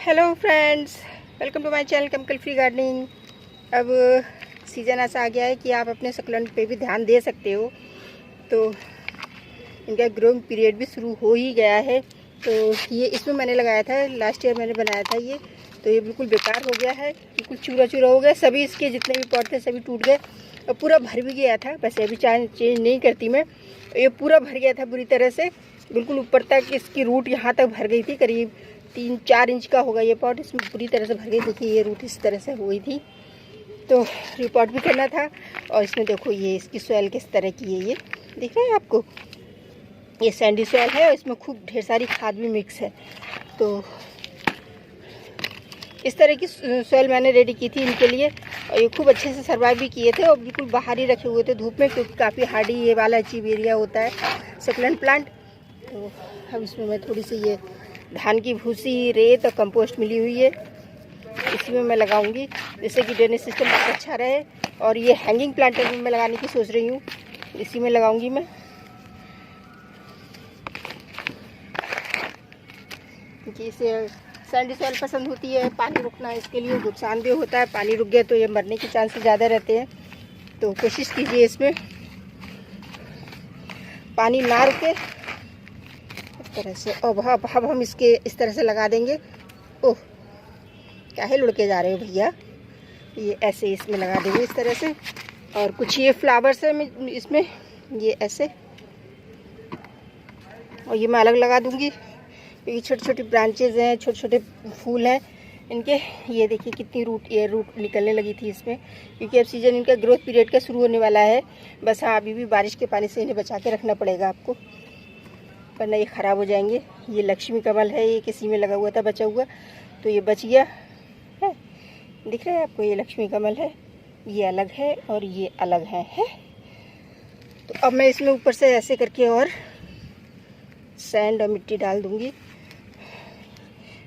Hello friends, welcome to my channel chemical free gardening. अब season ऐसा आ गया है कि आप अपने सक्लेंट पे भी ध्यान दे सकते हो। तो इनका ग्रोइंग पीरियड भी शुरू हो ही गया है। तो ये इसमें मैंने लगाया था, लास्ट ईयर मैंने बनाया था ये। तो ये बिल्कुल बेकार हो गया है, बिल्कुल चूरा चूरा हो गया। सभी इसके जितने भी पॉट थे सभी टूट गए और पूरा भर भी गया था। वैसे अभी चेंज नहीं करती मैं। ये पूरा भर गया था बुरी तरह से, बिल्कुल ऊपर तक इसकी रूट यहाँ तक भर गई थी। करीब 3-4 इंच का होगा ये पॉट, इसमें पूरी तरह से भर गई। देखिए ये रूट इस तरह से हो गई थी, तो रिपोर्ट भी करना था। और इसमें देखो ये इसकी सॉइल किस तरह की है, ये दिख रहा है आपको। ये सैंडी सॉइल है और इसमें खूब ढेर सारी खाद भी मिक्स है। तो इस तरह की सॉइल मैंने रेडी की थी इनके लिए और ये खूब अच्छे से सर्वाइव भी किए थे और बिल्कुल बाहर ही रखे हुए थे धूप में, क्योंकि काफ़ी हार्डी ये वाला अचीव एरिया होता है सक्लेंट प्लांट। तो अब इसमें मैं थोड़ी सी ये धान की भूसी, रेत और कंपोस्ट मिली हुई है, इसी में मैं लगाऊंगी, जिससे कि ड्रेनेज सिस्टम बहुत अच्छा रहे। और ये हैंगिंग प्लांटर में मैं लगाने की सोच रही हूँ, इसी में लगाऊंगी मैं, क्योंकि इसे सैंडी सॉइल पसंद होती है। पानी रुकना इसके लिए नुकसान भी होता है, पानी रुक गया तो ये मरने के चांसेस ज़्यादा रहते हैं। तो कोशिश कीजिए इसमें पानी ना रुके इस तरह से। अब हम इसके इस तरह से लगा देंगे। ओह, काहे लुढ़के जा रहे हो भैया, ये ऐसे इसमें लगा देंगे इस तरह से। और कुछ ये फ्लावर्स है इसमें, ये ऐसे, और ये मैं अलग लगा दूंगी क्योंकि छोटी छोटी ब्रांचेज हैं, छोटे छोटे फूल हैं इनके। ये देखिए कितनी रूट निकलने लगी थी इसमें, क्योंकि अब सीज़न इनका ग्रोथ पीरियड का शुरू होने वाला है। बस हाँ, अभी भी बारिश के पानी से इन्हें बचा के रखना पड़ेगा आपको, वरना ये ख़राब हो जाएंगे। ये लक्ष्मी कमल है, ये किसी में लगा हुआ था बचा हुआ, तो ये बच गया है। दिख रहा है आपको, ये लक्ष्मी कमल है, ये अलग है और ये अलग है। तो अब मैं इसमें ऊपर से ऐसे करके और सैंड और मिट्टी डाल दूंगी।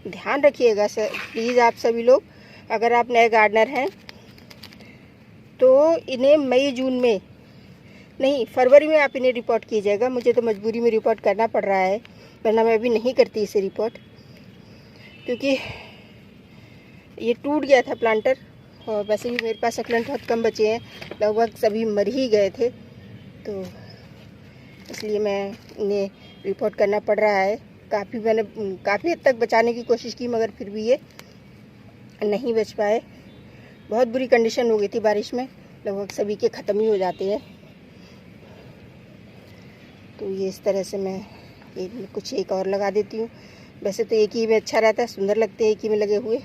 ध्यान रखिएगा सर प्लीज़, आप सभी लोग, अगर आप नए गार्डनर हैं तो इन्हें मई जून में नहीं, फरवरी में आप इन्हें रिपोर्ट कीजिएगा। मुझे तो मजबूरी में रिपोर्ट करना पड़ रहा है, वरना मैं अभी नहीं करती इसे रिपोर्ट, क्योंकि ये टूट गया था प्लांटर। और वैसे भी मेरे पास सक्लेंट बहुत कम बचे हैं, लगभग सभी मर ही गए थे, तो इसलिए मैं इन्हें रिपोर्ट करना पड़ रहा है। मैंने काफ़ी हद तक बचाने की कोशिश की, मगर फिर भी ये नहीं बच पाए। बहुत बुरी कंडीशन हो गई थी बारिश में, लगभग सभी के ख़त्म ही हो जाते हैं। तो ये इस तरह से मैं कुछ एक और लगा देती हूँ। वैसे तो एक ही में अच्छा रहता है, सुंदर लगते हैं एक ही में लगे हुए।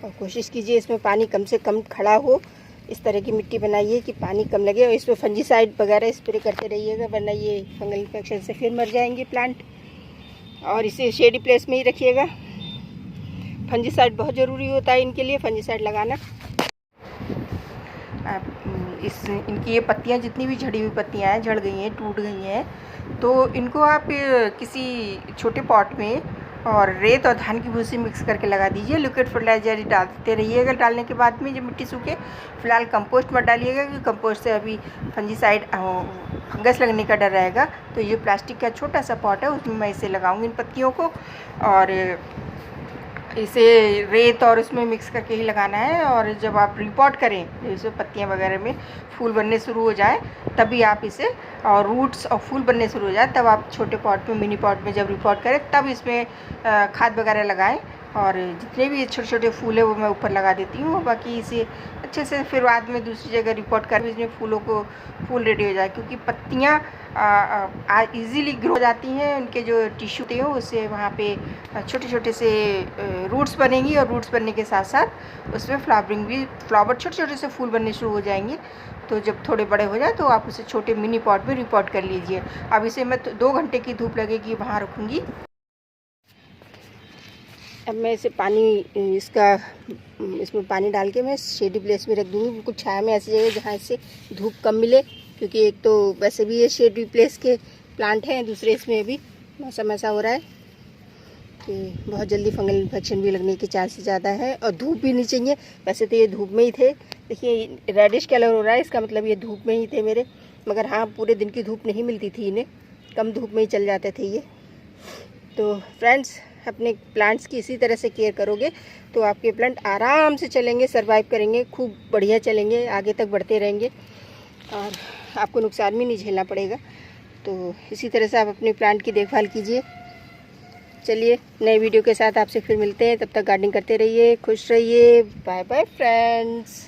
और कोशिश कीजिए इसमें पानी कम से कम खड़ा हो, इस तरह की मिट्टी बनाइए कि पानी कम लगे। और इसमें फंजीसाइड वगैरह स्प्रे करते रहिएगा, वरना ये फंगल इन्फेक्शन से फिर मर जाएंगे प्लांट। और इसे शेडी प्लेस में ही रखिएगा। फंजीसाइड बहुत ज़रूरी होता है इनके लिए, फंजीसाइड लगाना। इनकी ये पत्तियां, जितनी भी झड़ी हुई पत्तियां हैं, झड़ गई हैं, टूट गई हैं, तो इनको आप किसी छोटे पॉट में और रेत और धान की भूसी मिक्स करके लगा दीजिए। लिक्विड फर्टिलाइजर डालते रहिएगा। डालने के बाद में जब मिट्टी सूखे, फिलहाल कंपोस्ट मत डालिएगा, क्योंकि कंपोस्ट से अभी फंजीसाइड फंगस लगने का डर रहेगा। तो ये प्लास्टिक का छोटा सा पॉट है, उसमें मैं इसे लगाऊंगी इन पत्तियों को, और इसे रेत और उसमें मिक्स करके ही लगाना है। और जब आप रिपोर्ट करें, इसमें पत्तियां वगैरह में फूल बनने शुरू हो जाए, तभी आप इसे, और रूट्स और फूल बनने शुरू हो जाए, तब आप छोटे पॉट में, मिनी पॉट में जब रिपोर्ट करें, तब इसमें खाद वगैरह लगाएं। और जितने भी छोटे छोटे फूल है वो मैं ऊपर लगा देती हूँ। बाकी इसे अच्छे से फिर बाद में दूसरी जगह रिपोर्ट कर, इसमें फूल रेडी हो जाए, क्योंकि पत्तियाँ इजीली ग्रो हो जाती हैं। उनके जो टिश्यू होते हैं उससे वहाँ पे छोटे छोटे से रूट्स बनेंगी, और रूट्स बनने के साथ साथ उसमें फ्लावर छोटे छोटे से फूल बनने शुरू हो जाएंगे। तो जब थोड़े बड़े हो जाए तो आप उसे छोटे मिनी पॉट में रिपोर्ट कर लीजिए। अब इसे मैं 2 घंटे की धूप लगेगी वहाँ रखूँगी। अब मैं इसे इसमें पानी डाल के मैं शेडी प्लेस में रख दूँगी, बिल्कुल छाया में, ऐसी जगह जहाँ इससे धूप कम मिले, क्योंकि एक तो वैसे भी ये शेडी प्लेस के प्लांट हैं, दूसरे इसमें भी मौसम ऐसा हो रहा है कि बहुत जल्दी फंगल इन्फेक्शन भी लगने के चांसेस ज़्यादा है। और धूप भी नहीं चाहिए। वैसे तो ये धूप में ही थे, देखिए रेडिश कलर हो रहा है, इसका मतलब ये धूप में ही थे मेरे। मगर हाँ, पूरे दिन की धूप नहीं मिलती थी इन्हें, कम धूप में ही चल जाते थे ये। तो फ्रेंड्स, अपने प्लांट्स की इसी तरह से केयर करोगे तो आपके प्लांट आराम से चलेंगे, सरवाइव करेंगे, खूब बढ़िया चलेंगे, आगे तक बढ़ते रहेंगे और आपको नुकसान भी नहीं झेलना पड़ेगा। तो इसी तरह से आप अपने प्लांट की देखभाल कीजिए। चलिए नए वीडियो के साथ आपसे फिर मिलते हैं, तब तक गार्डनिंग करते रहिए, खुश रहिए। Bye bye friends.